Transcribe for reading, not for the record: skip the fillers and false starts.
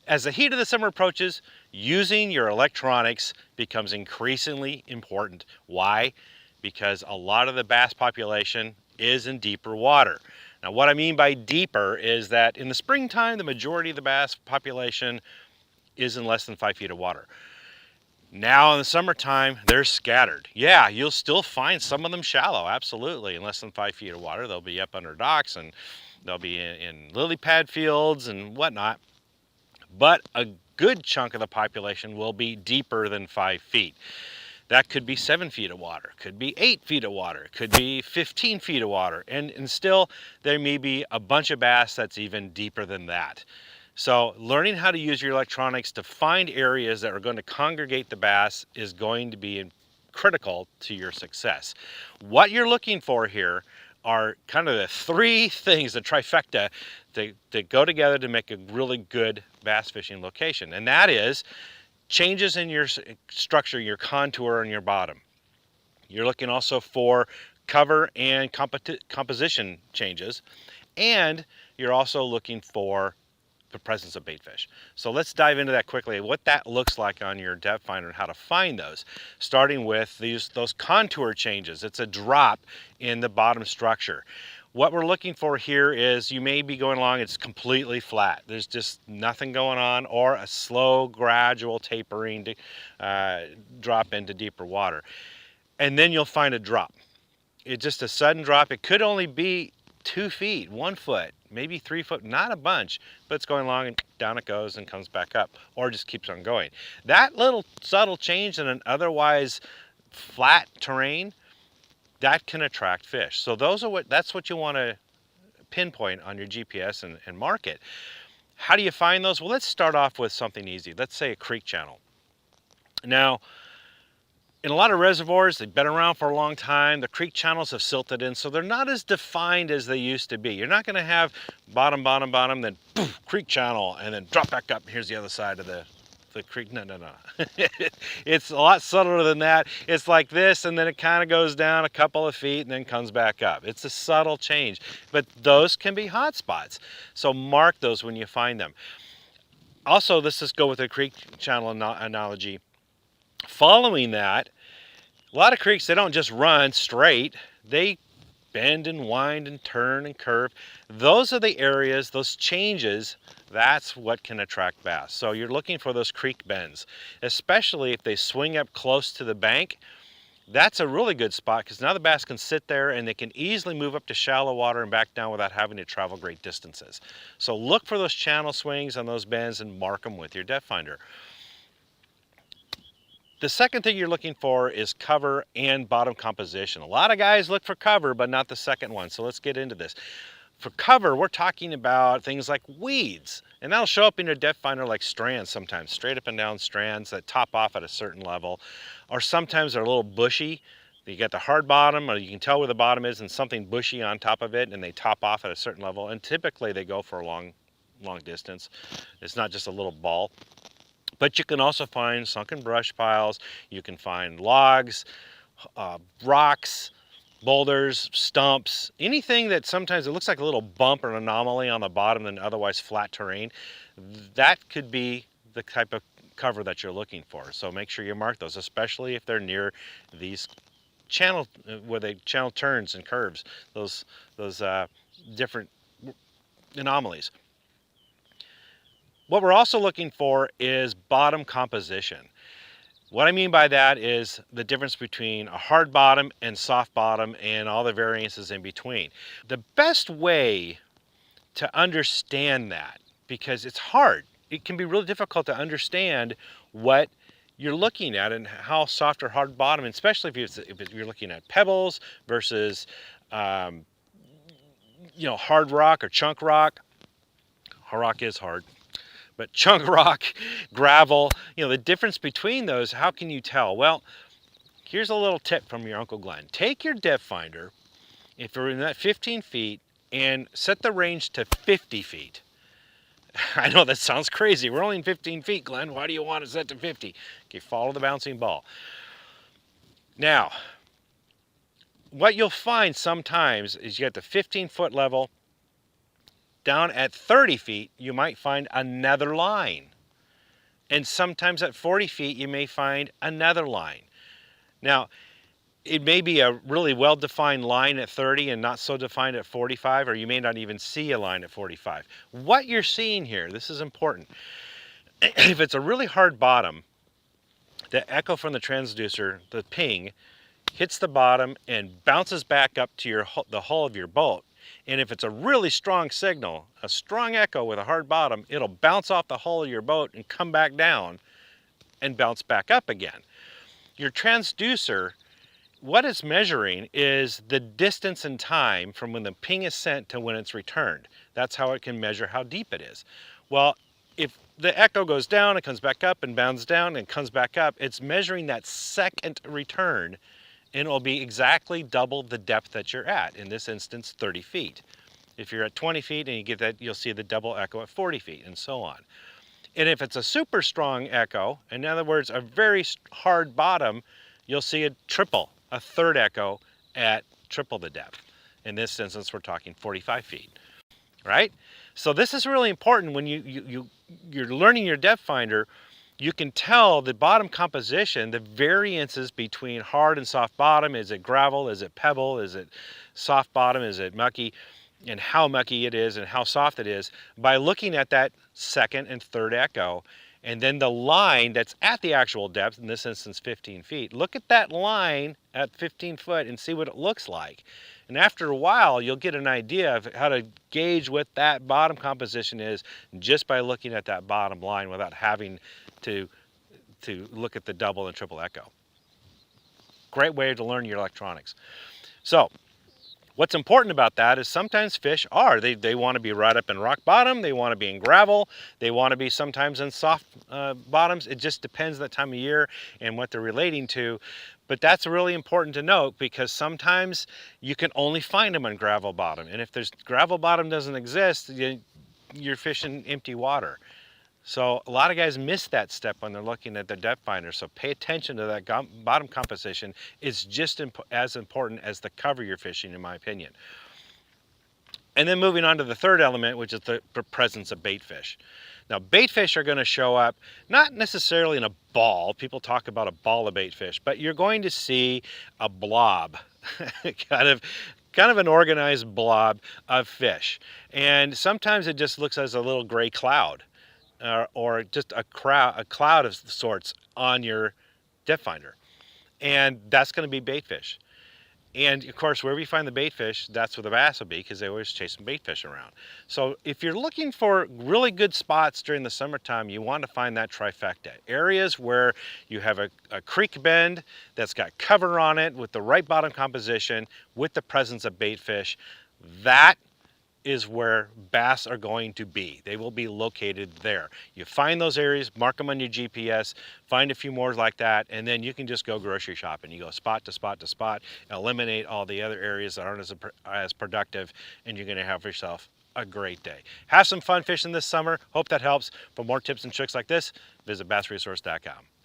As the heat of the summer approaches, using your electronics becomes increasingly important. Why? Because a lot of the bass population is in deeper water. Now, what I mean by deeper is that in the springtime, the majority of the bass population is in less than 5 feet of water. Now in the summertime, they're scattered. Yeah, you'll still find some of them shallow, absolutely, in less than 5 feet of water. They'll be up under docks and they'll be in lily pad fields and whatnot. But a good chunk of the population will be deeper than 5 feet. That could be 7 feet of water, could be 8 feet of water, could be 15 feet of water, and still there may be a bunch of bass that's even deeper than that. So learning how to use your electronics to find areas that are going to congregate the bass is going to be critical to your success. What you're looking for here are kind of the three things, the trifecta, that go together to make a really good bass fishing location. And that is changes in your structure, your contour on your bottom. You're looking also for cover and composition changes. And you're also looking for the presence of bait fish. So let's dive into that quickly, what that looks like on your depth finder and how to find those. Starting with those contour changes. It's a drop in the bottom structure. What we're looking for here is you may be going along, it's completely flat. There's just nothing going on, or a slow, gradual tapering to drop into deeper water. And then you'll find a drop. It's just a sudden drop. It could only be 2 feet, 1 foot, maybe 3 foot, not a bunch, but it's going along and down it goes and comes back up, or just keeps on going. That little subtle change in an otherwise flat terrain, that can attract fish. So that's what you want to pinpoint on your GPS and mark it. How do you find those? Well, let's start off with something easy. Let's say a creek channel. Now, in a lot of reservoirs, they've been around for a long time. The creek channels have silted in, so they're not as defined as they used to be. You're not going to have bottom, then poof, creek channel, and then drop back up. Here's the other side of the creek. No. It's a lot subtler than that. It's like this, and then it kind of goes down a couple of feet and then comes back up. It's a subtle change, but those can be hot spots. So mark those when you find them. Also, let's just go with the creek channel analogy. Following that, a lot of creeks, they don't just run straight. They bend and wind and turn and curve. Those are the areas, those changes, that's what can attract bass. So you're looking for those creek bends, especially if they swing up close to the bank. That's a really good spot because now the bass can sit there and they can easily move up to shallow water and back down without having to travel great distances. So look for those channel swings on those bends and mark them with your depth finder. The second thing you're looking for is cover and bottom composition. A lot of guys look for cover, but not the second one. So let's get into this. For cover, we're talking about things like weeds, and that'll show up in your depth finder like strands sometimes, straight up and down strands that top off at a certain level, or sometimes they're a little bushy. You get the hard bottom, or you can tell where the bottom is and something bushy on top of it, and they top off at a certain level, and typically they go for a long distance. It's not just a little ball. But you can also find sunken brush piles, you can find logs, rocks, boulders, stumps, anything that sometimes it looks like a little bump or an anomaly on the bottom than otherwise flat terrain. That could be the type of cover that you're looking for. So make sure you mark those, especially if they're near these channel, where the channel turns and curves, those different anomalies. What we're also looking for is bottom composition. What I mean by that is the difference between a hard bottom and soft bottom and all the variances in between. The best way to understand that, because it's hard, it can be really difficult to understand what you're looking at and how soft or hard bottom, especially if you're looking at pebbles versus hard rock or chunk rock. Hard rock is hard. But chunk rock, gravel, the difference between those, how can you tell? Well, here's a little tip from your Uncle Glenn. Take your depth finder, if you're in that 15 feet, and set the range to 50 feet. I know that sounds crazy. We're only in 15 feet, Glenn. Why do you want to set to 50? Okay, follow the bouncing ball. Now, what you'll find sometimes is you get the 15-foot level. Down at 30 feet, you might find another line. And sometimes at 40 feet, you may find another line. Now, it may be a really well-defined line at 30 and not so defined at 45, or you may not even see a line at 45. What you're seeing here, this is important. If it's a really hard bottom, the echo from the transducer, the ping, hits the bottom and bounces back up to the hull of your boat. And if it's a really strong signal, a strong echo with a hard bottom, it'll bounce off the hull of your boat and come back down and bounce back up again. Your transducer, what it's measuring is the distance in time from when the ping is sent to when it's returned. That's how it can measure how deep it is. Well, if the echo goes down, it comes back up and bounces down and comes back up, it's measuring that second return, and it will be exactly double the depth that you're at, in this instance 30 feet. If you're at 20 feet and you get that, you'll see the double echo at 40 feet and so on. And if it's a super strong echo, in other words, a very hard bottom, you'll see a triple, a third echo at triple the depth. In this instance, we're talking 45 feet, right? So this is really important when you're learning your depth finder. You can tell the bottom composition, the variances between hard and soft bottom. Is it gravel? Is it pebble? Is it soft bottom? Is it mucky? And how mucky it is and how soft it is by looking at that second and third echo. And then the line that's at the actual depth, in this instance 15 feet, look at that line at 15 foot and see what it looks like. And after a while, you'll get an idea of how to gauge what that bottom composition is just by looking at that bottom line without having to look at the double and triple echo. Great way to learn your electronics. So what's important about that is sometimes fish they want to be right up in rock bottom, they want to be in gravel, they want to be sometimes in soft bottoms. It just depends on the time of year and what they're relating to. But that's really important to note, because sometimes you can only find them on gravel bottom. And if there's gravel bottom doesn't exist, you're fishing empty water. So a lot of guys miss that step when they're looking at their depth finder. So pay attention to that bottom composition. It's just as important as the cover you're fishing, in my opinion. And then moving on to the third element, which is the presence of bait fish. Now, bait fish are going to show up not necessarily in a ball. People talk about a ball of bait fish, but you're going to see a blob, kind of an organized blob of fish. And sometimes it just looks as a little gray cloud. Or just a cloud of sorts on your depth finder. And that's going to be bait fish. And of course, wherever you find the bait fish, that's where the bass will be, because they always chase some bait fish around. So if you're looking for really good spots during the summertime, you want to find that trifecta. Areas where you have a creek bend that's got cover on it with the right bottom composition, with the presence of bait fish. That is where bass are going to be. They will be located there. You find those areas, mark them on your GPS, find a few more like that, and then you can just go grocery shopping. You go spot to spot to spot, eliminate all the other areas that aren't as productive, and you're gonna have yourself a great day. Have some fun fishing this summer. Hope that helps. For more tips and tricks like this, visit bassresource.com.